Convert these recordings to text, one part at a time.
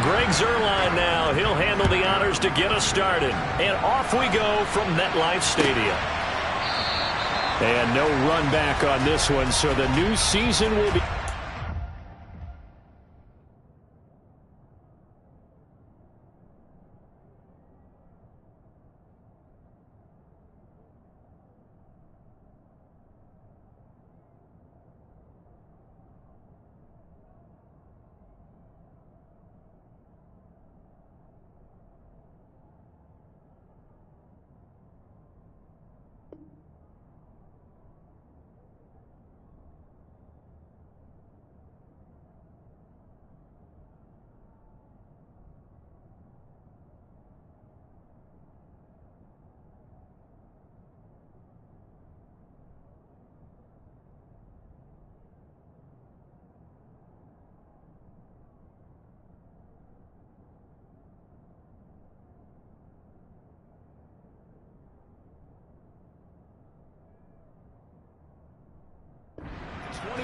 Greg Zuerlein now. He'll handle the honors to get us started. And off we go from MetLife Stadium. And no run back on this one, so the new season will be...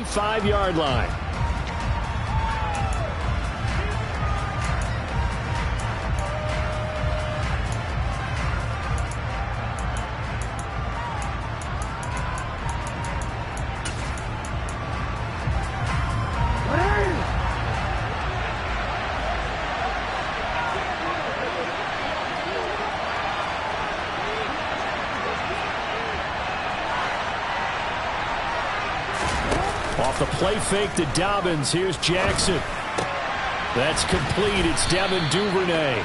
Five-yard line. Off the play fake to Dobbins. Here's Jackson. That's complete. It's Devin Duvernay.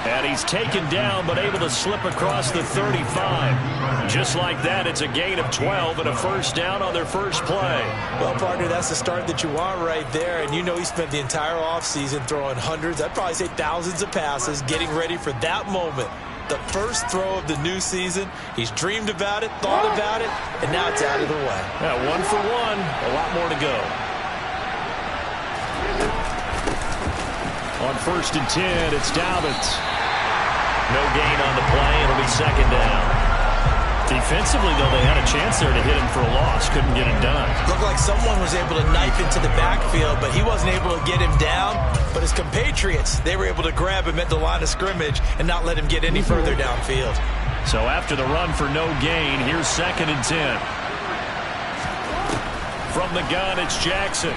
And he's taken down but able to slip across the 35. Just like that, it's a gain of 12 and a first down on their first play. Well, partner, that's the start that you want right there. And you know he spent the entire offseason throwing hundreds, I'd probably say thousands of passes, getting ready for that moment. The first throw of the new season. He's dreamed about it, thought about it, and now it's out of the way. Yeah, 1 for 1. A lot more to go. On 1st and 10, it's Dobbins. No gain on the play. It'll be second down. Defensively, though, they had a chance there to hit him for a loss. Couldn't get it done. Looked like someone was able to knife into the backfield, but he wasn't able to get him down. But his compatriots, they were able to grab him at the line of scrimmage and not let him get any further downfield. So after the run for no gain, here's 2nd and 10. From the gun, it's Jackson.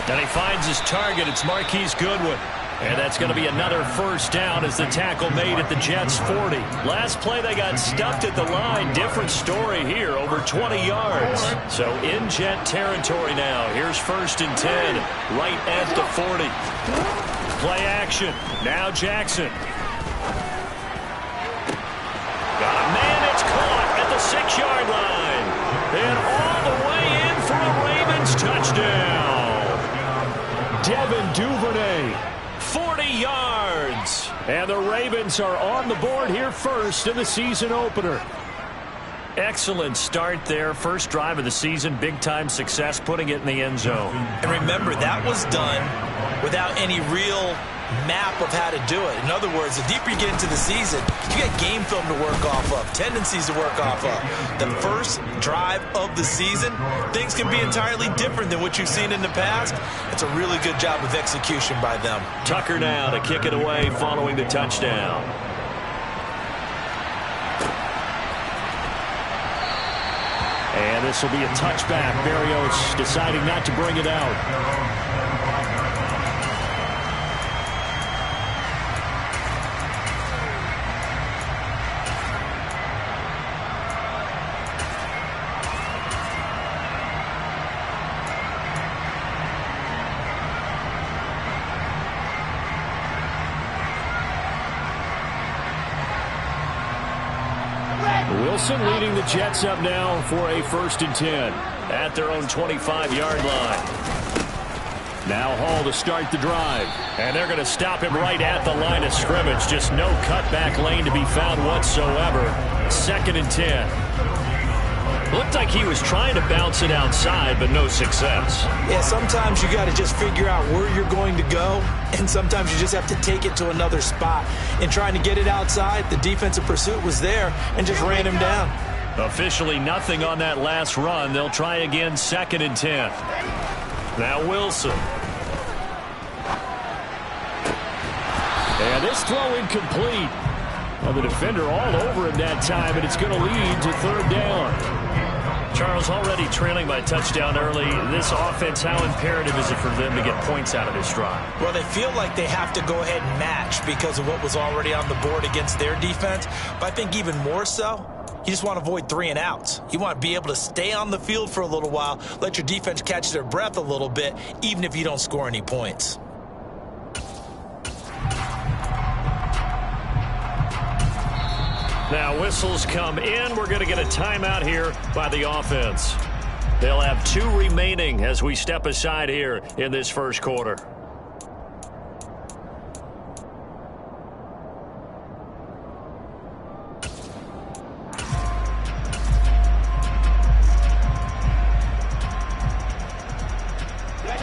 And he finds his target. It's Marquise Goodwin. And that's going to be another first down as the tackle made at the Jets' 40. Last play, they got stuffed at the line. Different story here, over 20 yards. So in Jet territory now. Here's 1st and 10, right at the 40. Play action. Now Jackson. Got a man. It's caught at the 6-yard line. And all the way in for a Ravens touchdown. Devin Duvernay. 40 yards. And the Ravens are on the board here first in the season opener. Excellent start there. First drive of the season. Big-time success putting it in the end zone. And remember, that was done without any real map of how to do it. In other words, the deeper you get into the season, you get game film to work off of, tendencies to work off of. The first drive of the season, things can be entirely different than what you've seen in the past. It's a really good job of execution by them. Tucker now to kick it away following the touchdown. And this will be a touchback. Berrios deciding not to bring it out. Wilson leading the Jets up now for a 1st and 10 at their own 25-yard line. Now Hall to start the drive. And they're going to stop him right at the line of scrimmage. Just no cutback lane to be found whatsoever. 2nd and 10. Looked like he was trying to bounce it outside, but no success. Yeah, sometimes you got to just figure out where you're going to go, and sometimes you just have to take it to another spot. In trying to get it outside, the defensive pursuit was there and just ran him down. Officially nothing on that last run. They'll try again, 2nd and 10. Now Wilson. this throw incomplete. Well, the defender all over him that time, and it's going to lead to third down. Charles, already trailing by touchdown early. This offense, how imperative is it for them to get points out of this drive? Well, they feel like they have to go ahead and match because of what was already on the board against their defense. But I think even more so, you just want to avoid 3 and outs. You want to be able to stay on the field for a little while, let your defense catch their breath a little bit, even if you don't score any points. Now whistles come in. We're going to get a timeout here by the offense. They'll have 2 remaining as we step aside here in this first quarter.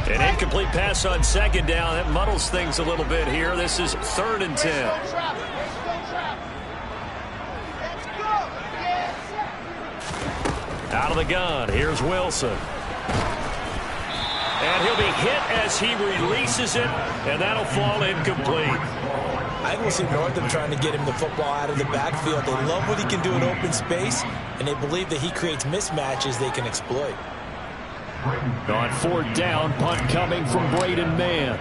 An incomplete pass on second down. That muddles things a little bit here. This is 3rd and 10. Out of the gun, here's Wilson. And he'll be hit as he releases it, and that'll fall incomplete. I think we'll see Northam trying to get him the football out of the backfield. They love what he can do in open space, and they believe that he creates mismatches they can exploit. On 4th down, punt coming from Braden Mann.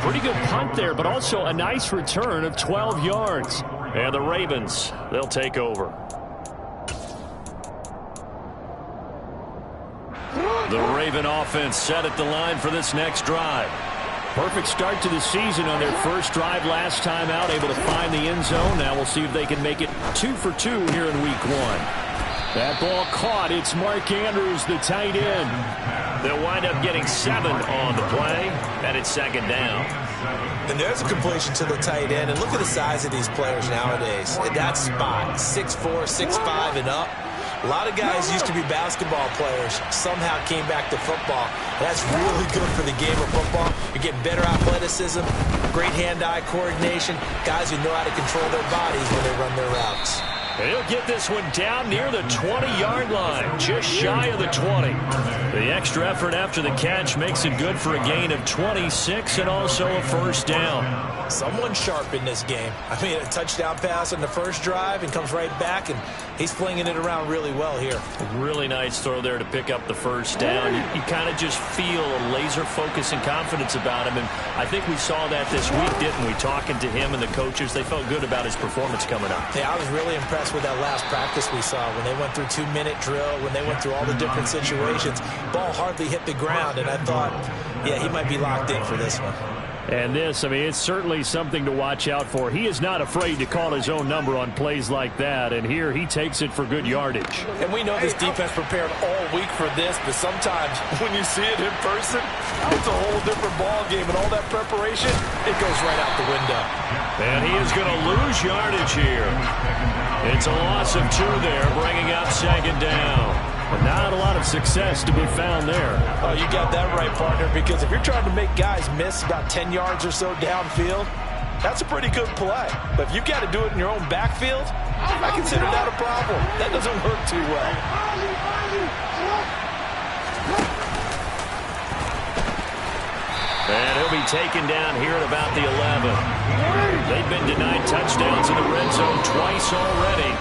Pretty good punt there, but also a nice return of 12 yards. And the Ravens, they'll take over. The Raven offense set at the line for this next drive. Perfect start to the season on their first drive last time out, able to find the end zone. Now we'll see if they can make it 2 for 2 here in week 1. That ball caught. It's Mark Andrews, the tight end. They'll wind up getting 7 on the play, and it's 2nd down. And there's a completion to the tight end. And look at the size of these players nowadays. At that spot, 6'4", 6'5", and up. A lot of guys used to be basketball players, somehow came back to football. That's really good for the game of football. You're getting better athleticism, great hand-eye coordination, guys who know how to control their bodies when they run their routes. And he'll get this one down near the 20-yard line, just shy of the 20. The extra effort after the catch makes it good for a gain of 26 and also a first down. Someone sharp in this game. I mean, a touchdown pass on the first drive and comes right back, and he's flinging it around really well here. Really nice throw there to pick up the first down. You kind of just feel a laser focus and confidence about him, and I think we saw that this week, didn't we? Talking to him and the coaches, they felt good about his performance coming up. Yeah, I was really impressed with that last practice we saw when they went through 2-minute drill, when they went through all the different situations. Ball hardly hit the ground, and I thought, yeah, he might be locked in for this one. And this, I mean, it's certainly something to watch out for. He is not afraid to call his own number on plays like that, and here he takes it for good yardage. And we know this defense prepared all week for this, but sometimes when you see it in person, it's a whole different ball game, and all that preparation, it goes right out the window. And he is going to lose yardage here. It's a loss of 2 there, bringing up 2nd down. But not a lot of success to be found there. Oh, you got that right, partner, because if you're trying to make guys miss about 10 yards or so downfield, that's a pretty good play. But if you've got to do it in your own backfield, I consider that a problem. That doesn't work too well. And he'll be taken down here at about the 11. They've been denied touchdowns in the red zone twice already.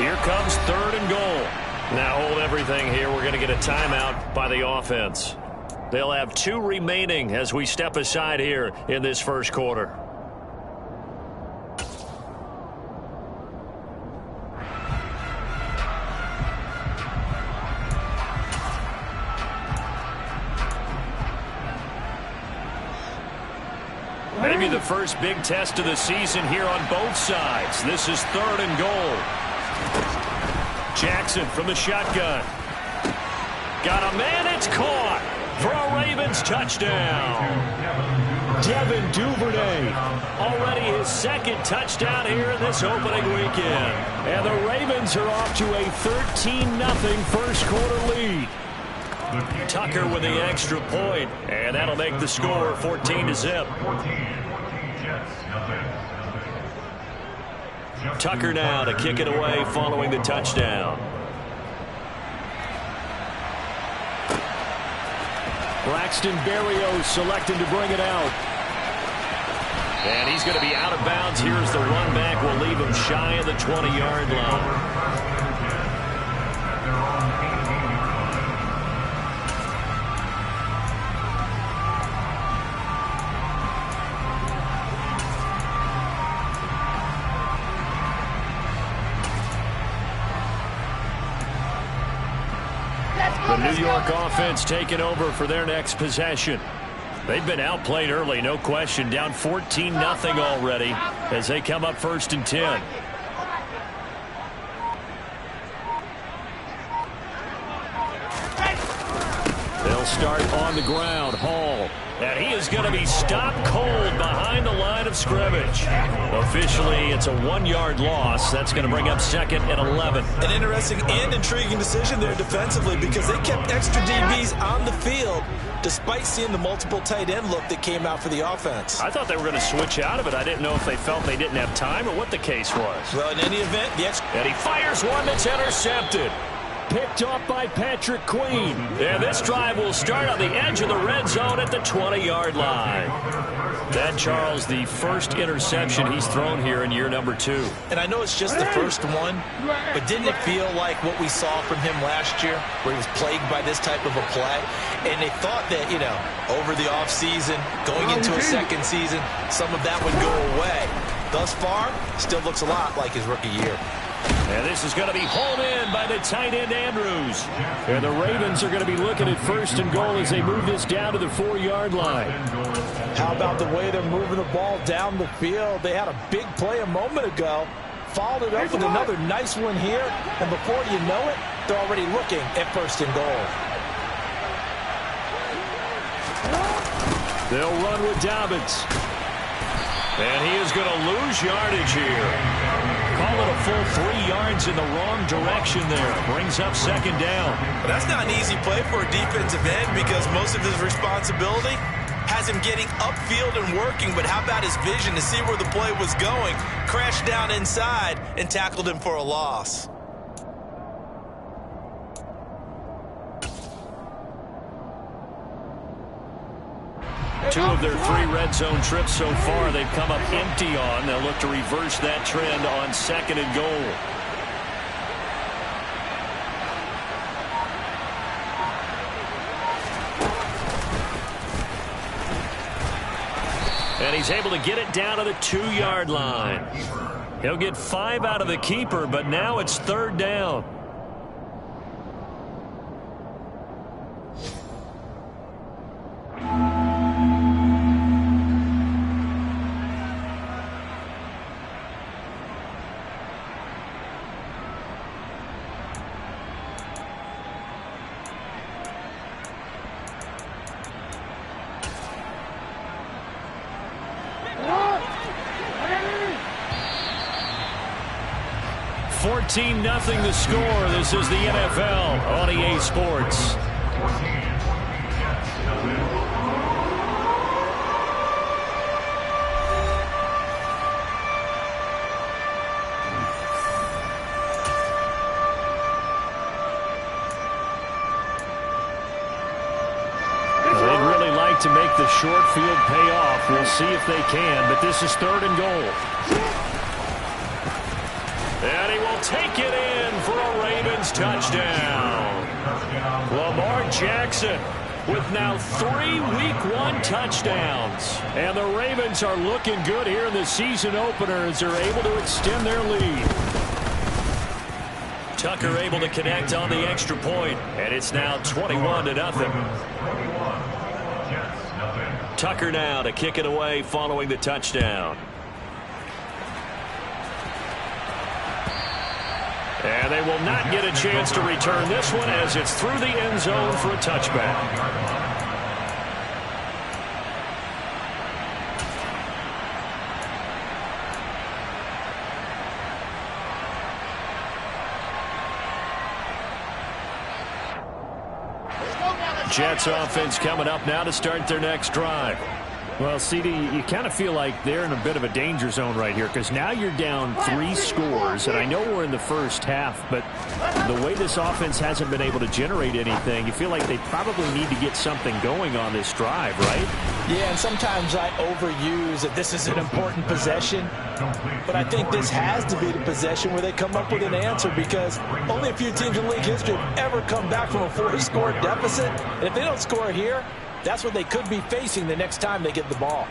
Here comes 3rd and goal. Now hold everything here. We're going to get a timeout by the offense. They'll have 2 remaining as we step aside here in this first quarter. Maybe the first big test of the season here on both sides. This is 3rd and goal. Jackson from the shotgun. Got a man, it's caught for a Ravens touchdown. Devin Duvernay, already his 2nd touchdown here in this opening weekend. And the Ravens are off to a 13-0 first quarter lead. Tucker with the extra point, and that'll make the score 14-0. Tucker now to kick it away following the touchdown. Braxton Berrios selecting to bring it out. And he's going to be out of bounds. Here's the run back. Will leave him shy of the 20-yard line. The New York offense taking over for their next possession. They've been outplayed early, no question. Down 14-0 already as they come up 1st and 10. They'll start on the ground. Hall. And he is going to be stopped cold behind the line of scrimmage. Officially, it's a 1-yard loss. That's going to bring up 2nd and 11. An interesting and intriguing decision there defensively because they kept extra DBs on the field despite seeing the multiple tight end look that came out for the offense. I thought they were going to switch out of it. I didn't know if they felt they didn't have time or what the case was. Well, in any event, and he fires one that's intercepted. Picked off by Patrick Queen. And this drive will start on the edge of the red zone at the 20-yard line. That, Charles, the first interception he's thrown here in year number 2. And I know it's just the first one, but didn't it feel like what we saw from him last year where he was plagued by this type of a play? And they thought that, you know, over the offseason, going into a second season, some of that would go away. Thus far, still looks a lot like his rookie year. And this is going to be hauled in by the tight end Andrews. And the Ravens are going to be looking at 1st and goal as they move this down to the 4-yard line. How about the way they're moving the ball down the field? They had a big play a moment ago. Followed it up with another nice one here. And before you know it, they're already looking at 1st and goal. They'll run with Dobbins. And he is going to lose yardage here. Call it a full 3 yards in the wrong direction there. Brings up 2nd down. But that's not an easy play for a defensive end because most of his responsibility has him getting upfield and working. But how about his vision to see where the play was going? Crashed down inside and tackled him for a loss. Two of their 3 red zone trips so far they've come up empty on. They'll look to reverse that trend on 2nd and goal. And he's able to get it down to the 2-yard line. He'll get 5 out of the keeper, but now it's 3rd down. Nothing the score. This is the NFL on EA Sports. They'd really like to make the short field pay off. We'll see if they can, but this is 3rd and goal. And he will take it in for a Ravens touchdown. Lamar Jackson with now 3 Week 1 touchdowns. And the Ravens are looking good here in the season opener as they're able to extend their lead. Tucker able to connect on the extra point, and it's now 21-0. Tucker now to kick it away following the touchdown. And they will not get a chance to return this one as it's through the end zone for a touchback. Jets offense coming up now to start their next drive. Well, CD, you kind of feel like they're in a bit of a danger zone right here because now you're down 3 scores, and I know we're in the first half, but the way this offense hasn't been able to generate anything, you feel like they probably need to get something going on this drive, right? Yeah, and sometimes I overuse that this is an important possession, but I think this has to be the possession where they come up with an answer because only a few teams in league history have ever come back from a 4-score deficit, and if they don't score here, that's what they could be facing the next time they get the ball.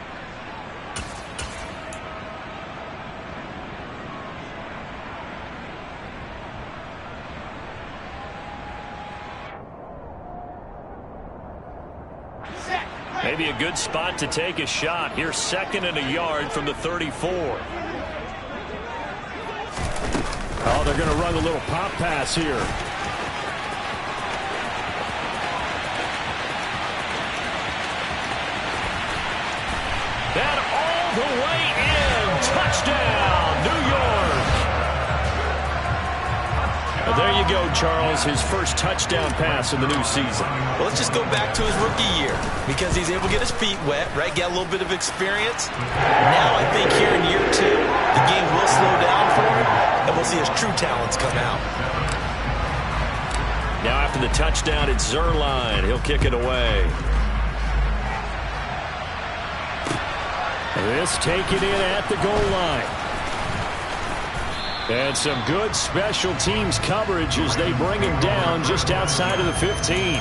Maybe a good spot to take a shot. Here's 2nd and a yard from the 34. Oh, they're going to run a little pop pass here. That all the way in. Touchdown, New York. Well, there you go, Charles. His first touchdown pass in the new season. Well, let's just go back to his rookie year because he's able to get his feet wet, right? Get a little bit of experience. Now I think here in year 2, the game will slow down for him, and we'll see his true talents come out. Now after the touchdown, it's Zuerlein. He'll kick it away. This taken in at the goal line. And some good special teams coverage as they bring him down just outside of the 15.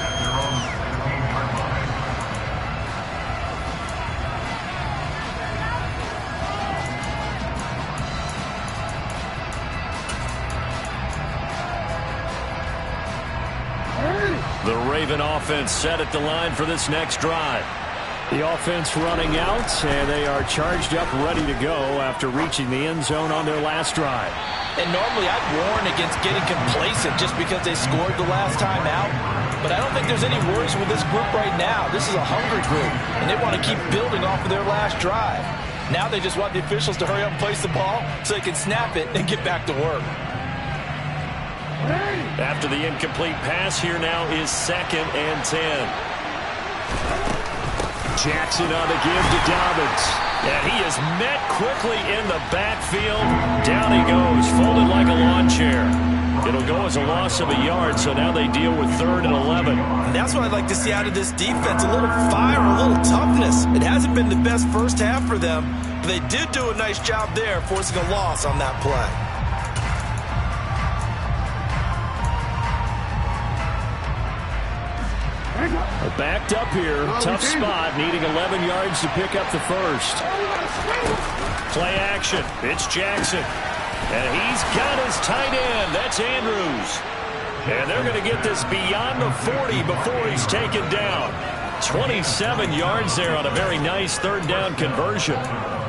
The Raven offense set at the line for this next drive. The offense running out, and they are charged up, ready to go after reaching the end zone on their last drive. And normally I'd warn against getting complacent just because they scored the last time out. But I don't think there's any worries with this group right now. This is a hungry group, and they want to keep building off of their last drive. Now they just want the officials to hurry up and place the ball so they can snap it and get back to work. After the incomplete pass, here now is 2nd and 10. Jackson on the give to Dobbins. And he is met quickly in the backfield. Down he goes, folded like a lawn chair. It'll go as a loss of a yard, so now they deal with 3rd and 11. And that's what I'd like to see out of this defense, a little fire, a little toughness. It hasn't been the best first half for them, but they did do a nice job there, forcing a loss on that play. Backed up here, tough spot, needing 11 yards to pick up the first. Play action, it's Jackson. And he's got his tight end, that's Andrews. And they're going to get this beyond the 40 before he's taken down. 27 yards there on a very nice 3rd down conversion.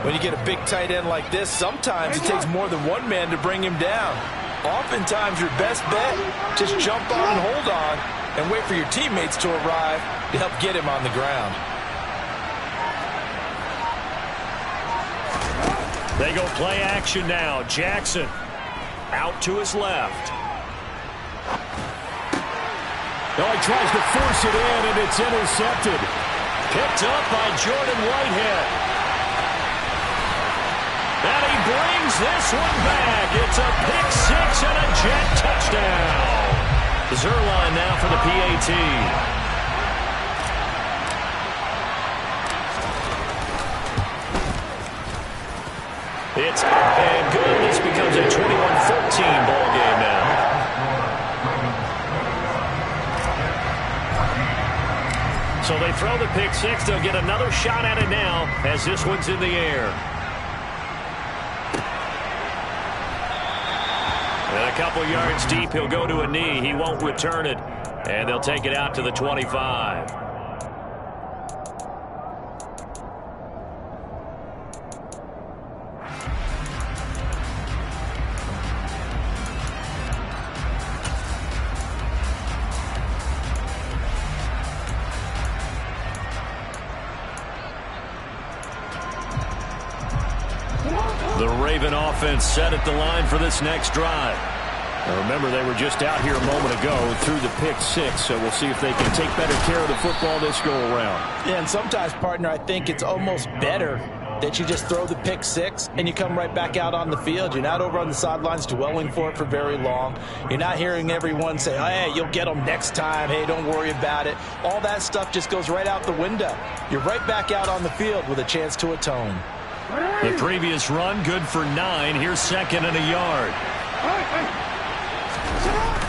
When you get a big tight end like this, sometimes it takes more than one man to bring him down. Oftentimes your best bet, just jump on and hold on and wait for your teammates to arrive to help get him on the ground. They go play action now. Jackson out to his left. Oh, he tries to force it in, and it's intercepted. Picked up by Jordan Whitehead. And he brings this one back. It's a pick 6 and a jet touchdown. Zuerlein now for the PAT. It's and good. This becomes a 21-14 ball game now. So they throw the pick 6. They'll get another shot at it now as this one's in the air. And a couple yards deep, he'll go to a knee. He won't return it. And they'll take it out to the 25. The Raven offense set at the line for this next drive. Now remember, they were just out here a moment ago through the pick six, so we'll see if they can take better care of the football this go-around. Yeah, and sometimes, partner, I think it's almost better that you just throw the pick six and you come right back out on the field. You're not over on the sidelines dwelling for it for very long. You're not hearing everyone say, oh, hey, you'll get them next time. Hey, don't worry about it. All that stuff just goes right out the window. You're right back out on the field with a chance to atone. The previous run, good for 9. Here's second and a yard.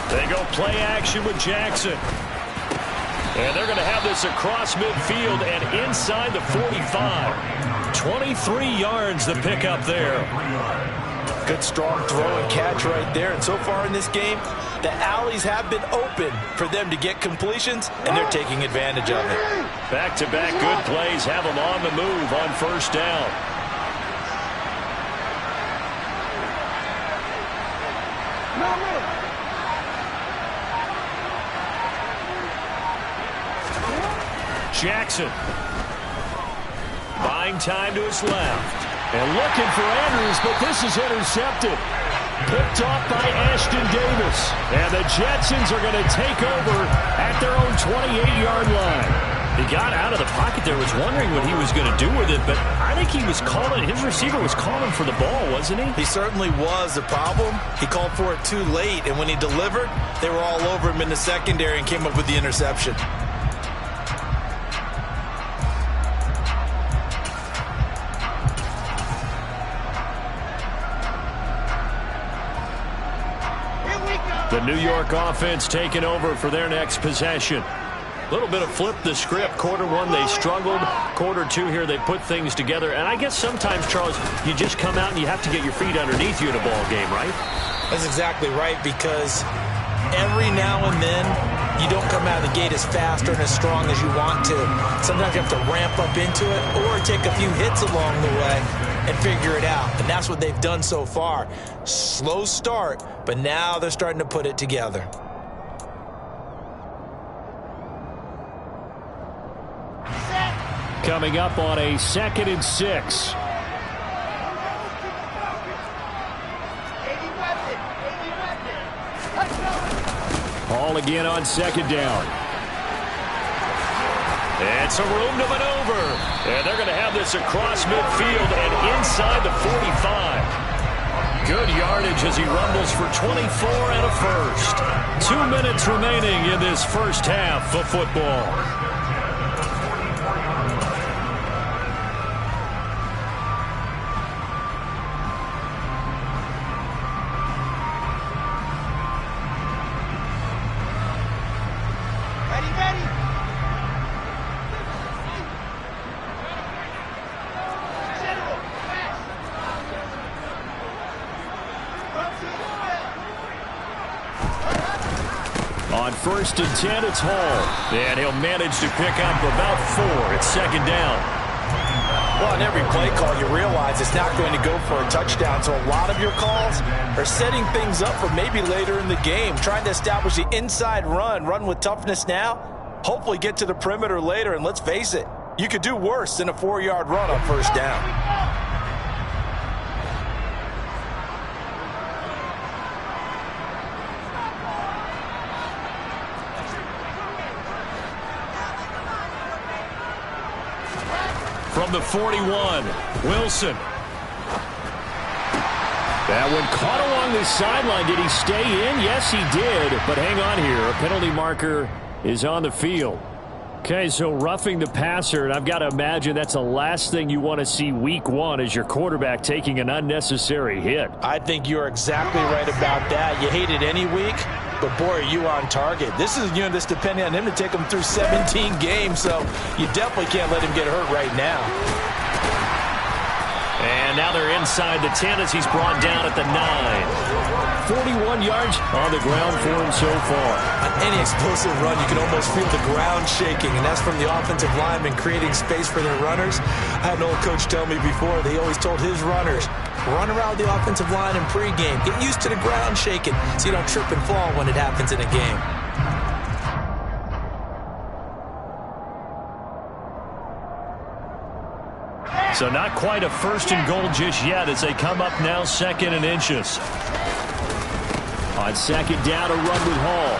They go play action with Jackson. And they're going to have this across midfield and inside the 45. 23 yards the pickup there. Good strong throw and catch right there. And so far in this game, the alleys have been open for them to get completions, and they're taking advantage of it. Back-to-back good plays have them on the move on first down. Jackson buying time to his left and looking for Andrews, but this is intercepted. Picked off by Ashton Davis, and the Jetsons are going to take over at their own 28-yard line. He got out of the pocket there, was wondering what he was going to do with it, but I think he was calling, his receiver was calling for the ball, wasn't he? He certainly was. The problem, he called for it too late, and when he delivered, they were all over him in the secondary and came up with the interception. The New York offense taking over for their next possession. A little bit of flip the script. Quarter one, they struggled. Quarter two here, they put things together. And I guess sometimes, Charles, you just come out and you have to get your feet underneath you in a ball game, right? That's exactly right, because every now and then you don't come out of the gate as fast or as strong as you want to. Sometimes you have to ramp up into it or take a few hits along the way and figure it out. And that's what they've done so far. Slow start, but now they're starting to put it together. Coming up on a 2nd and 6. Ball again on 2nd down. And some room to maneuver. And they're going to have this across midfield and inside the 45. Good yardage as he rumbles for 24 and a first. 2 minutes remaining in this first half of football. On 1st and 10, it's Hall. And he'll manage to pick up about 4. It's 2nd down. Well, in every play call, you realize it's not going to go for a touchdown. So a lot of your calls are setting things up for maybe later in the game, trying to establish the inside run with toughness now, hopefully get to the perimeter later. And let's face it, you could do worse than a 4-yard run on 1st down. From the 41, Wilson. That one caught along the sideline. Did he stay in? Yes, he did. But hang on here. A penalty marker is on the field. Okay, so roughing the passer, and I've got to imagine that's the last thing you want to see week one as your quarterback taking an unnecessary hit. I think you're exactly right about that. You hate it any week, but boy, are you on target. This is a unit that's depending on him to take him through 17 games, so you definitely can't let him get hurt right now. And now they're inside the 10 as he's brought down at the 9. 41 yards on the ground for him so far. On any explosive run, you can almost feel the ground shaking, and that's from the offensive linemen creating space for their runners. I had an old coach tell me before, they always told his runners, run around the offensive line in pregame. Get used to the ground shaking so you don't trip and fall when it happens in a game. So not quite a 1st and goal just yet as they come up now 2nd and inches. On second down, a run with Hall.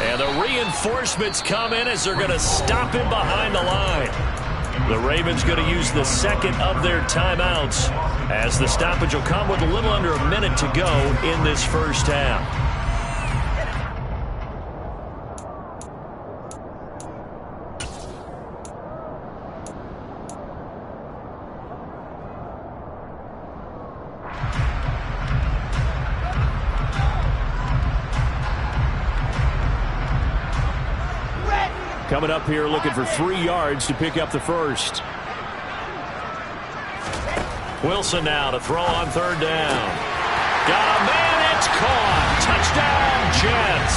And the reinforcements come in as they're going to stop him behind the line. The Ravens going to use the second of their timeouts as the stoppage will come with a little under a minute to go in this first half. Coming up here looking for 3 yards to pick up the first. Wilson now to throw on third down. Got a man, it's caught. Touchdown, Jets.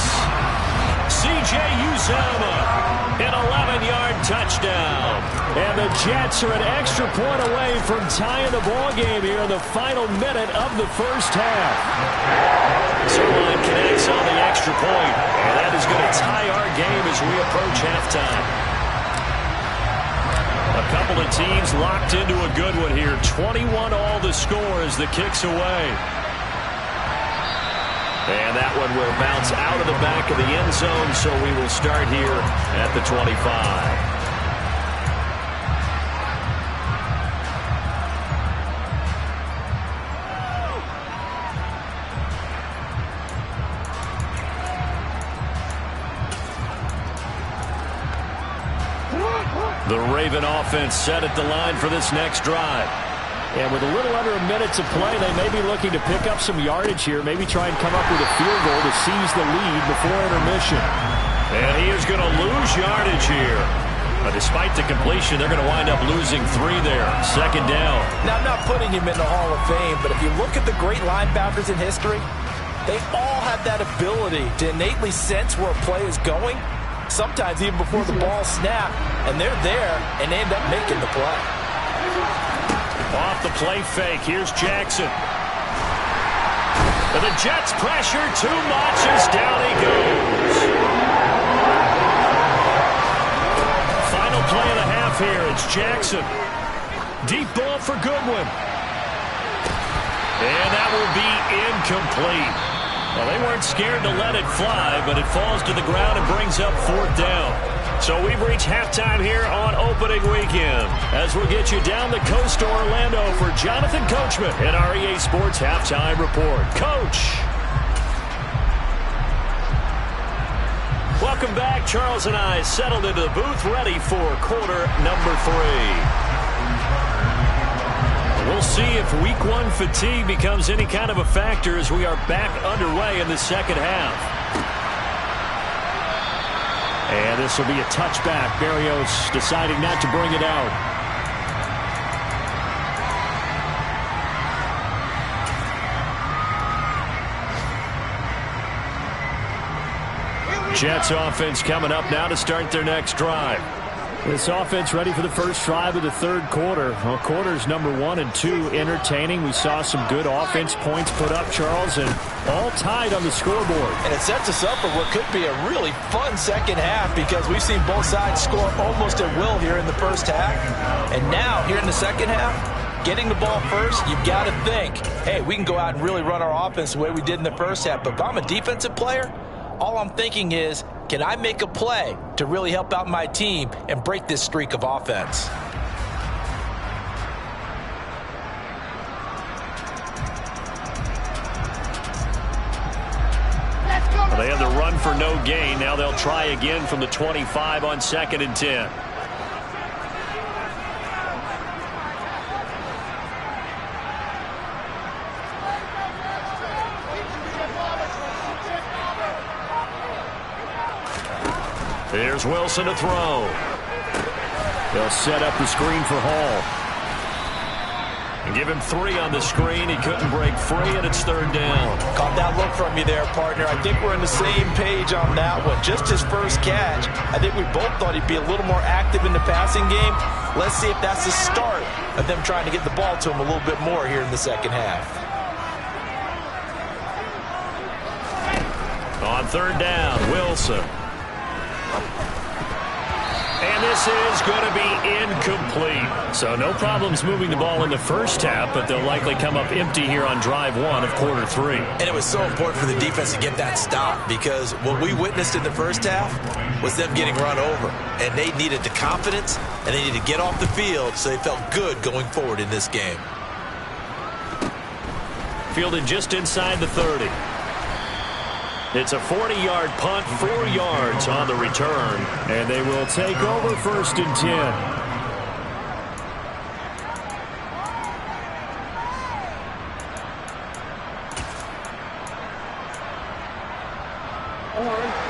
C.J. Uzomah, an 11-yard touchdown. And the Jets are an extra point away from tying the ball game here in the final minute of the first half. Zerline connects on the extra point, and that is going to tie our game as we approach halftime. A couple of teams locked into a good one here. 21 all the score as the kick's away. And that one will bounce out of the back of the end zone, so we will start here at the 25. The Raven offense set at the line for this next drive. And with a little under a minute to play, they may be looking to pick up some yardage here, maybe try and come up with a field goal to seize the lead before intermission. And he is going to lose yardage here. But despite the completion, they're going to wind up losing 3 there. Second down. Now, I'm not putting him in the Hall of Fame, but if you look at the great linebackers in history, they all have that ability to innately sense where a play is going, sometimes even before the ball snapped, and they're there, and they end up making the play. Off the play fake, here's Jackson. And the Jets pressure too much as down he goes. Final play of the half here, it's Jackson. Deep ball for Goodwin. And that will be incomplete. Well, they weren't scared to let it fly, but it falls to the ground and brings up 4th down. So we've reached halftime here on opening weekend as we'll get you down the coast to Orlando for Jonathan Coachman in our EA Sports Halftime Report. Coach. Welcome back. Charles and I settled into the booth ready for quarter number 3. We'll see if week 1 fatigue becomes any kind of a factor as we are back underway in the second half. And this will be a touchback. Berrios deciding not to bring it out. Jets offense coming up now to start their next drive. This offense ready for the first drive of the third quarter. Well, quarters number 1 and 2 entertaining. We saw some good offense points put up, Charles, and all tied on the scoreboard. And it sets us up for what could be a really fun second half because we've seen both sides score almost at will here in the first half. And now, here in the second half, getting the ball first, you've got to think, hey, we can go out and really run our offense the way we did in the first half. But if I'm a defensive player, all I'm thinking is, can I make a play to really help out my team and break this streak of offense? Well, they had the run for no gain. Now they'll try again from the 25 on 2nd and 10. There's Wilson to throw. They'll set up the screen for Hall. And give him 3 on the screen. He couldn't break free, and it's 3rd down. Caught that look from you there, partner. I think we're on the same page on that one. Just his first catch. I think we both thought he'd be a little more active in the passing game. Let's see if that's the start of them trying to get the ball to him a little bit more here in the second half. On 3rd down, Wilson. And this is going to be incomplete. So no problems moving the ball in the first half, but they'll likely come up empty here on drive one of quarter three. And it was so important for the defense to get that stop, because what we witnessed in the first half was them getting run over. And they needed the confidence, and they needed to get off the field so they felt good going forward in this game. Fielded just inside the 30. It's a 40-yard punt, 4 yards on the return, and they will take over first and 10.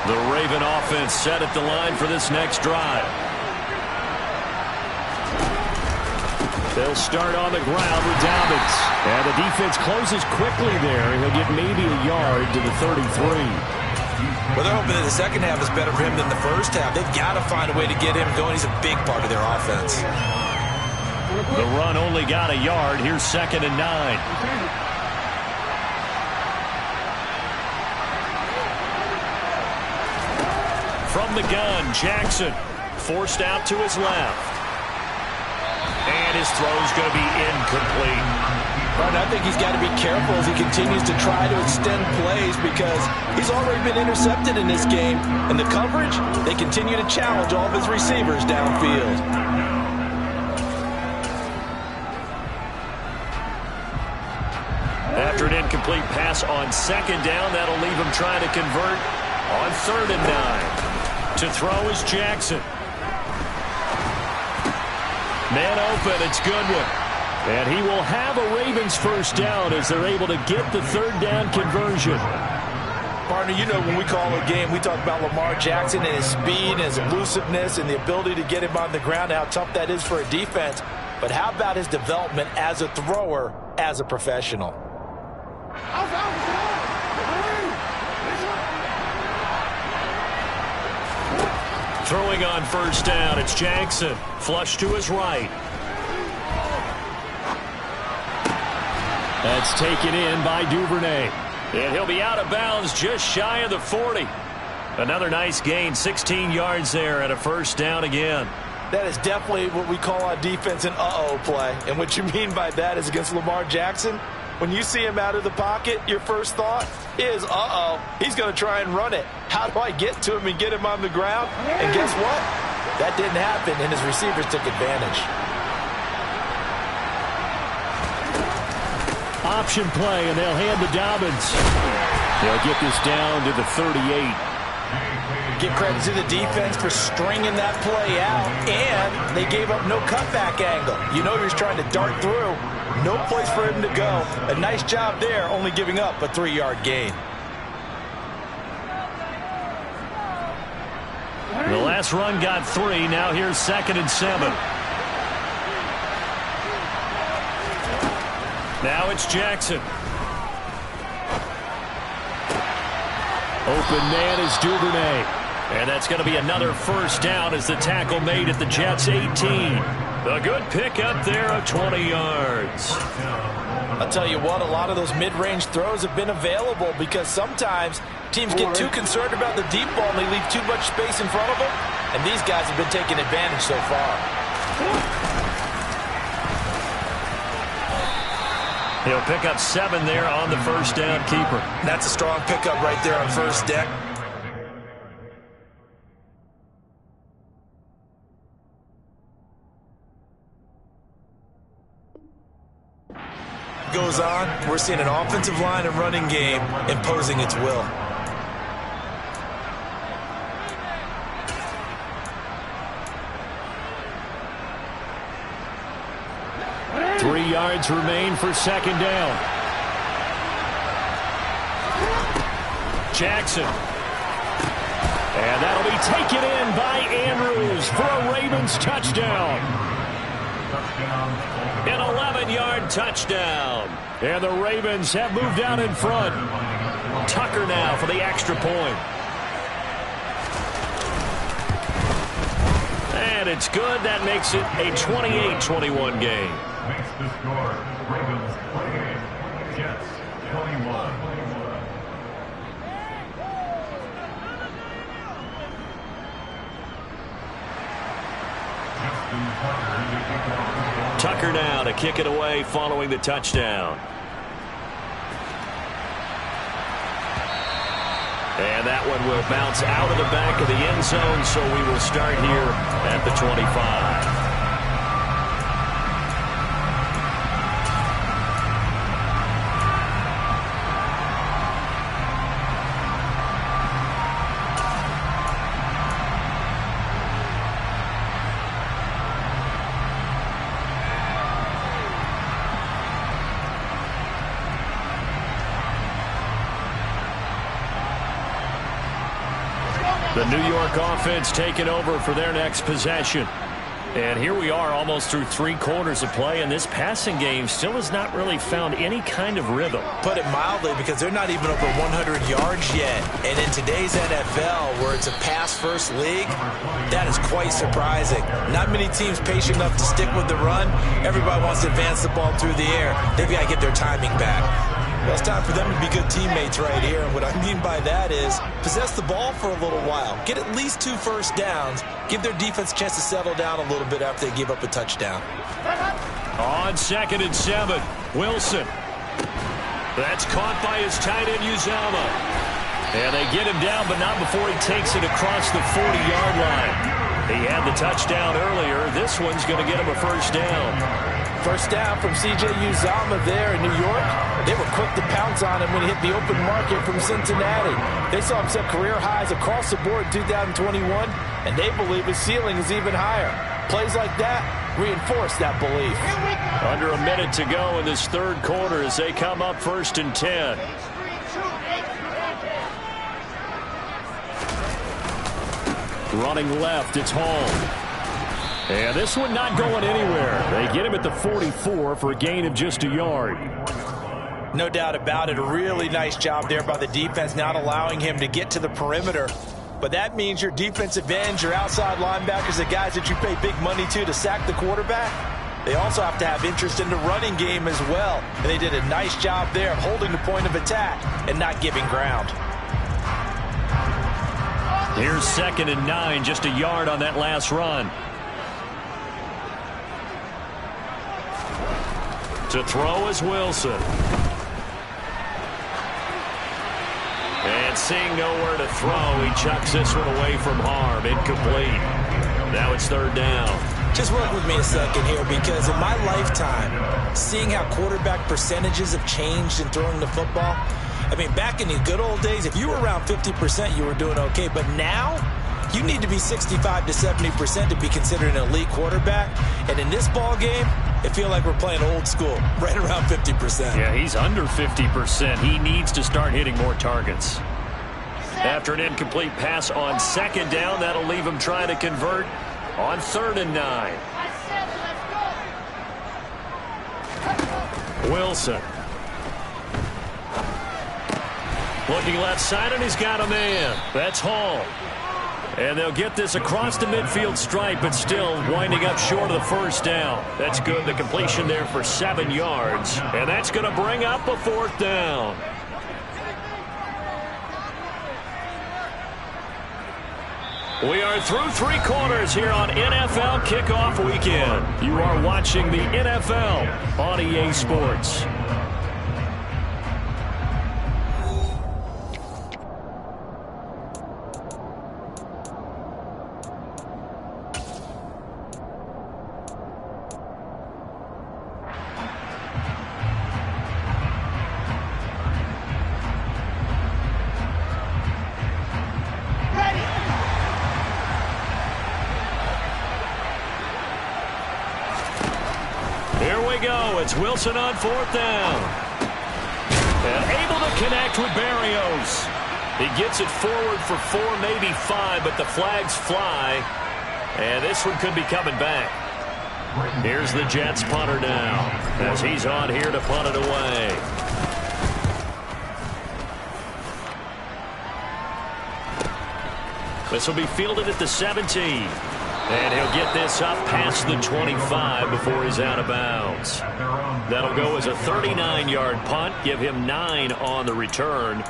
The Raven offense set at the line for this next drive. They'll start on the ground with Dobbins. And the defense closes quickly there. He'll get maybe a yard to the 33. Well, they're hoping that the second half is better for him than the first half. They've got to find a way to get him going. He's a big part of their offense. The run only got a yard. Here's 2nd and 9. From the gun, Jackson forced out to his left. And his throw's going to be incomplete. Right, I think he's got to be careful as he continues to try to extend plays, because he's already been intercepted in this game. And the coverage, they continue to challenge all of his receivers downfield. After an incomplete pass on 2nd down, that'll leave him trying to convert on 3rd and 9. To throw is Jackson. Man open, it's Goodwin. And he will have a Ravens first down as they're able to get the 3rd down conversion. Partner, you know, when we call a game, we talk about Lamar Jackson and his speed and his elusiveness and the ability to get him on the ground, how tough that is for a defense. But how about his development as a thrower, as a professional? Throwing on first down, it's Jackson. Flush to his right. That's taken in by Duvernay. And he'll be out of bounds just shy of the 40. Another nice gain, 16 yards there and a first down again. That is definitely what we call on defense an uh-oh play. And what you mean by that is against Lamar Jackson, when you see him out of the pocket, your first thought is, uh-oh, he's going to try and run it. How do I get to him and get him on the ground? And guess what? That didn't happen, and his receivers took advantage. Option play, and they'll hand to Dobbins. They'll get this down to the 38. Give credit to the defense for stringing that play out, and they gave up no cutback angle. You know he was trying to dart through. No place for him to go. A nice job there, only giving up a 3-yard gain. The last run got 3. Now here's 2nd and 7. Now it's Jackson. Open man is Duvernay. And that's going to be another first down as the tackle made at the Jets' 18. A good pickup there of 20 yards. I'll tell you what, a lot of those mid-range throws have been available because sometimes teams get too concerned about the deep ball and they leave too much space in front of them. And these guys have been taking advantage so far. He'll pick up 7 there on the first down keeper. That's a strong pickup right there on first down. Goes on, we're seeing an offensive line and running game imposing its will. Three yards remain for 2nd down. Jackson. And that'll be taken in by Andrews for a Ravens touchdown. An 11-yard touchdown. And the Ravens have moved out in front. Tucker now for the extra point. And it's good. That makes it a 28-21 game. Makes the score Ravens 28, Jets 21. Tucker now to kick it away following the touchdown. And that one will bounce out of the back of the end zone, so we will start here at the 25. The New York offense taking over for their next possession. And here we are almost through 3 quarters of play, and this passing game still has not really found any kind of rhythm. Put it mildly, because they're not even over 100 yards yet. And in today's NFL, where it's a pass-first league, that is quite surprising. Not many teams patient enough to stick with the run. Everybody wants to advance the ball through the air. They've got to get their timing back. Well, it's time for them to be good teammates right here. And what I mean by that is possess the ball for a little while. Get at least 2 first downs. Give their defense a chance to settle down a little bit after they give up a touchdown. On 2nd and 7, Wilson. That's caught by his tight end, Uzomah. And they get him down, but not before he takes it across the 40-yard line. He had the touchdown earlier. This one's going to get him a first down. First down from C.J. Uzomah there in New York. They were quick to pounce on him when he hit the open market from Cincinnati. They saw him set career highs across the board in 2021, and they believe his ceiling is even higher. Plays like that reinforce that belief. Under a minute to go in this 3rd quarter as they come up 1st and 10. Running left, it's Hall. And this one not going anywhere. They get him at the 44 for a gain of just a yard. No doubt about it. A really nice job there by the defense, not allowing him to get to the perimeter. But that means your defensive ends, your outside linebackers, the guys that you pay big money to sack the quarterback, they also have to have interest in the running game as well. And they did a nice job there of holding the point of attack and not giving ground. Here's 2nd and 9, just a yard on that last run. To throw is Wilson. And seeing nowhere to throw, he chucks this one away from harm. Incomplete. Now it's 3rd down. Just work with me a second here, because in my lifetime, seeing how quarterback percentages have changed in throwing the football, I mean, back in the good old days, if you were around 50%, you were doing okay. But now, you need to be 65 to 70% to be considered an elite quarterback. And in this ball game, I feel like we're playing old school, right around 50%. Yeah, he's under 50%. He needs to start hitting more targets. After an incomplete pass on 2nd down, that'll leave him trying to convert on 3rd and 9. Wilson. Looking left side, and he's got a man. That's Hall. And they'll get this across the midfield stripe, but still winding up short of the first down. That's good. The completion there for 7 yards. And that's going to bring up a 4th down. We are through 3 quarters here on NFL Kickoff Weekend. You are watching the NFL on EA Sports. It's Wilson on 4th down. And able to connect with Berrios. He gets it forward for 4, maybe 5, but the flags fly. And this one could be coming back. Here's the Jets punter now, as he's on here to punt it away. This will be fielded at the 17. And he'll get this up past the 25 before he's out of bounds. That'll go as a 39-yard punt, give him 9 on the return.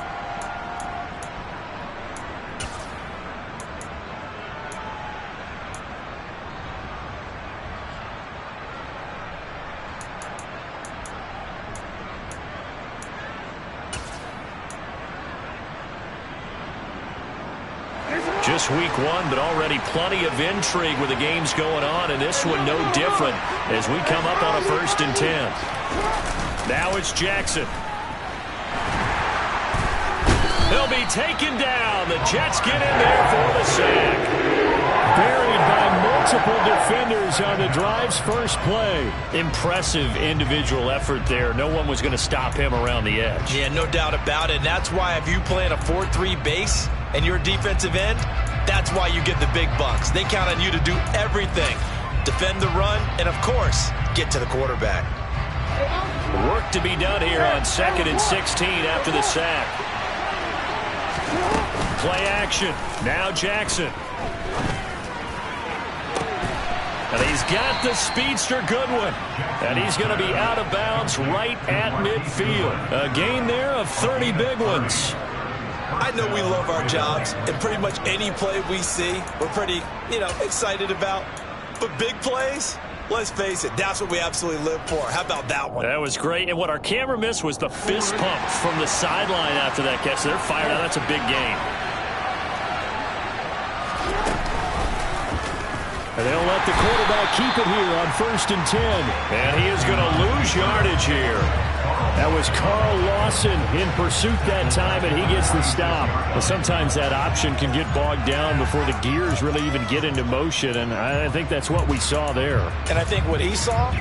Just week one, but already plenty of intrigue with the games going on, and this one no different as we come up on a 1st and 10. Now it's Jackson. He'll be taken down. The Jets get in there for the sack. Buried by multiple defenders on the drive's first play. Impressive individual effort there. No one was going to stop him around the edge. Yeah, no doubt about it. And that's why if you play in a 4-3 base and you're a defensive end, that's why you get the big bucks. They count on you to do everything. Defend the run and, of course, get to the quarterback. Work to be done here on 2nd and 16 after the sack. Play action. Now Jackson. And he's got the speedster Goodwin. And he's going to be out of bounds right at midfield. A gain there of 30 big ones. I know we love our jobs, and pretty much any play we see, we're pretty, excited about. But big plays, let's face it, that's what we absolutely live for. How about that one? That was great. And what our camera missed was the fist pump from the sideline after that catch. They're fired out. That's a big gain. And they'll let the quarterback keep it here on 1st and 10. And he is going to lose yardage here. That was Carl Lawson in pursuit that time, and he gets the stop. Well, sometimes that option can get bogged down before the gears really even get into motion, and I think that's what we saw there. And I think what he saw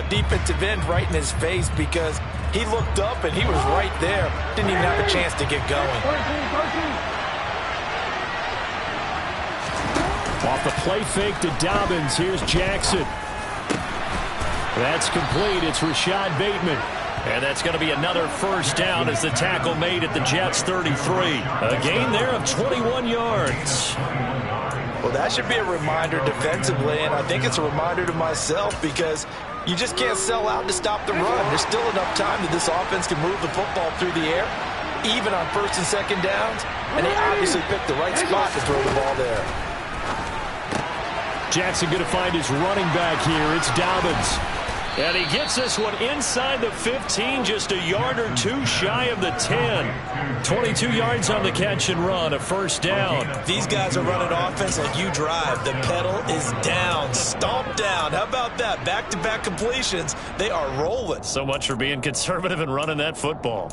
defensive end right in his face because he looked up and he was right there. Didn't even have a chance to get going. Off the play fake to Dobbins, here's Jackson. That's complete. It's Rashad Bateman. And that's going to be another 1st down as the tackle made at the Jets' 33. A gain there of 21 yards. Well, that should be a reminder defensively, and I think it's a reminder to myself because you just can't sell out to stop the run. There's still enough time that this offense can move the football through the air, even on 1st and 2nd downs, and they obviously picked the right spot to throw the ball there. Jackson going to find his running back here. It's Dobbins. And he gets this one inside the 15, just a yard or two shy of the 10. 22 yards on the catch and run, a 1st down. These guys are running offense like you drive. The pedal is down, stomped down. How about that? Back-to-back completions. They are rolling. So much for being conservative and running that football.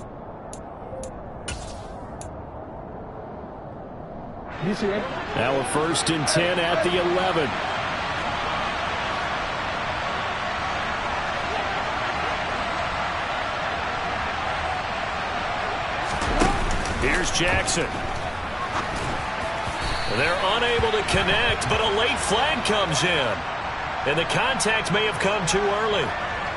Now a 1st and 10 at the 11. Here's Jackson. They're unable to connect, but a late flag comes in. And the contact may have come too early.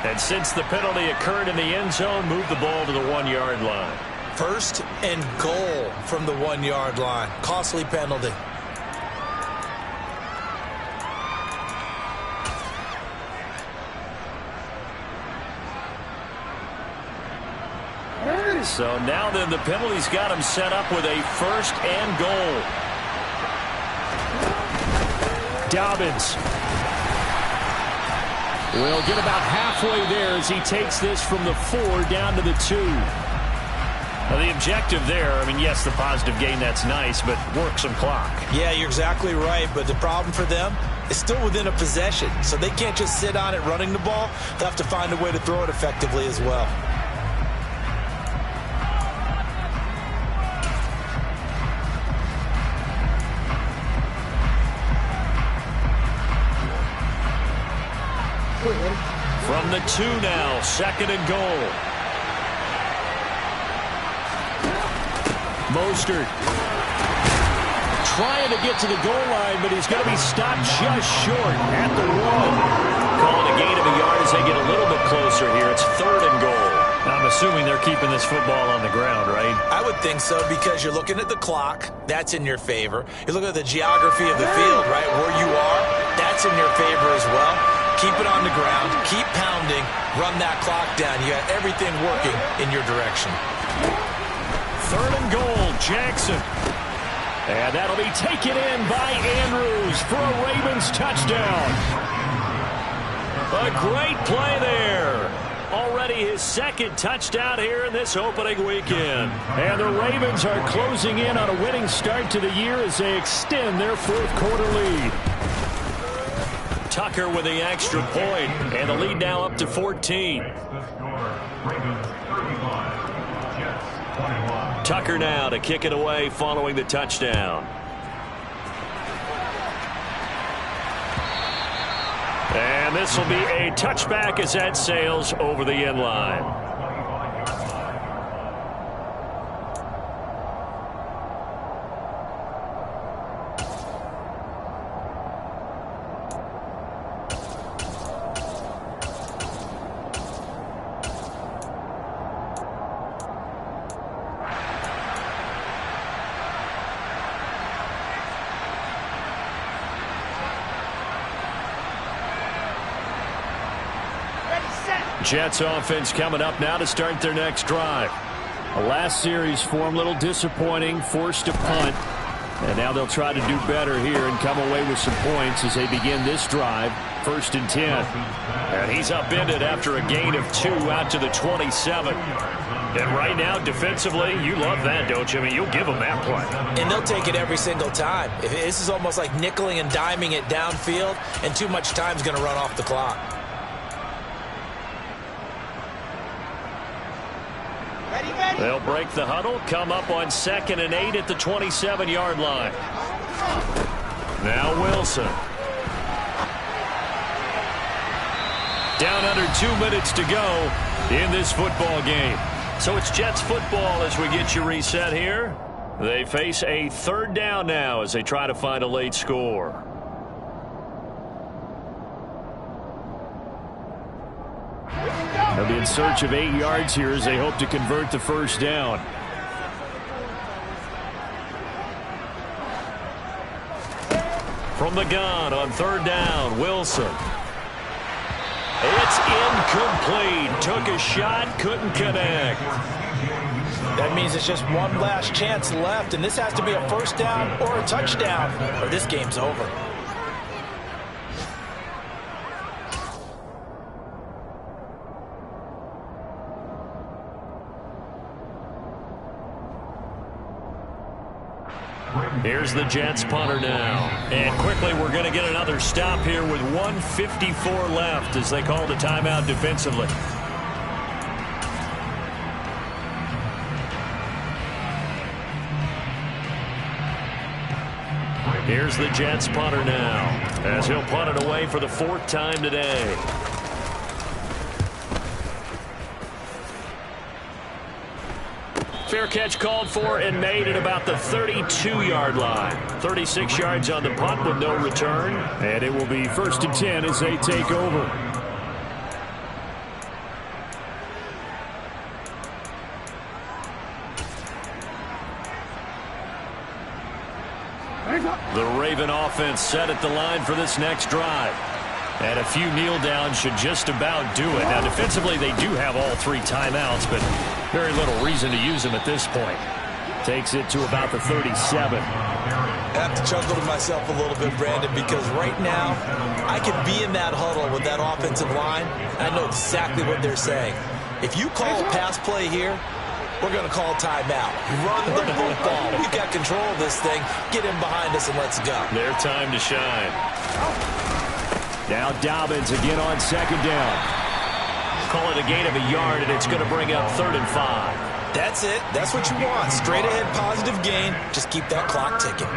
And since the penalty occurred in the end zone, move the ball to the 1-yard line. 1st and goal from the 1-yard line. Costly penalty. So now then the penalty's got him set up with a 1st and goal. Dobbins will get about halfway there as he takes this from the 4 down to the 2. Now the objective there, I mean, yes, the positive gain, that's nice, but work some clock. Yeah, you're exactly right, but the problem for them is still within a possession, so they can't just sit on it running the ball. They'll have to find a way to throw it effectively as well. From the 2 now, 2nd and goal. Mostert trying to get to the goal line, but he's going to be stopped just short at the 1. Calling a gain of a yard as they get a little bit closer here. It's 3rd and goal. I'm assuming they're keeping this football on the ground, right? I would think so because you're looking at the clock. That's in your favor. You're looking at the geography of the field, right? Where you are, that's in your favor as well. Keep it on the ground. Keep pounding. Run that clock down. You have everything working in your direction. 3rd and goal, Jackson. And that'll be taken in by Andrews for a Ravens touchdown. A great play there. already his second touchdown here in this opening weekend. And the Ravens are closing in on a winning start to the year as they extend their fourth-quarter lead. Tucker with the extra point, and the lead now up to 14. Tucker now to kick it away following the touchdown. And this will be a touchback as that sails over the end line. Jets offense coming up now to start their next drive. The last series for them, a little disappointing, forced to punt. And now they'll try to do better here and come away with some points as they begin this drive. 1st and 10. And he's upended after a gain of 2 out to the 27. And right now, defensively, you love that, don't you? I mean, you'll give them that play. And they'll take it every single time. This is almost like nickeling and diming it downfield, and too much time's going to run off the clock. They'll break the huddle, come up on 2nd and 8 at the 27-yard line. Now Wilson. Down under 2 minutes to go in this football game. So it's Jets football as we get you reset here. They face a 3rd down now as they try to find a late score. They'll be in search of 8 yards here as they hope to convert the 1st down. From the gun on 3rd down, Wilson. It's incomplete. Took a shot, couldn't connect. That means it's just one last chance left, and this has to be a 1st down or a touchdown, or this game's over. Here's the Jets punter now. And quickly we're going to get another stop here with 1:54 left as they call the timeout defensively. Here's the Jets punter now as he'll punt it away for the 4th time today. Fair catch called for and made at about the 32-yard line. 36 yards on the punt with no return. And it will be 1st and 10 as they take over. The Raven offense set at the line for this next drive. And a few kneel downs should just about do it. Now, defensively, they do have all 3 timeouts, but very little reason to use them at this point. Takes it to about the 37. I have to chuckle to myself a little bit, Brandon, because right now I could be in that huddle with that offensive line. I know exactly what they're saying. If you call a pass play here, we're going to call timeout. Run the football. We've got control of this thing. Get in behind us and let's go. Their time to shine. Now Dobbins again on 2nd down. Call it a gain of a yard, and it's going to bring up 3rd and 5. That's it. That's what you want. Straight ahead positive gain. Just keep that clock ticking.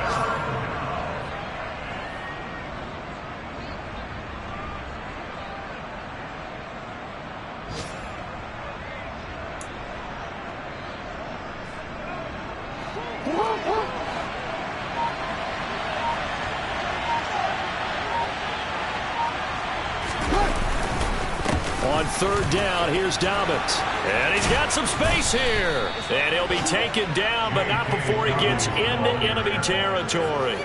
On 3rd down, here's Dobbins. And he's got some space here. And he'll be taken down, but not before he gets into enemy territory.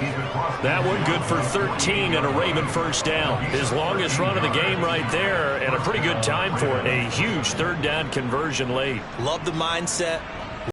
That one good for 13 and a Raven 1st down. His longest run of the game right there, and a pretty good time for it. A huge 3rd down conversion late. Love the mindset.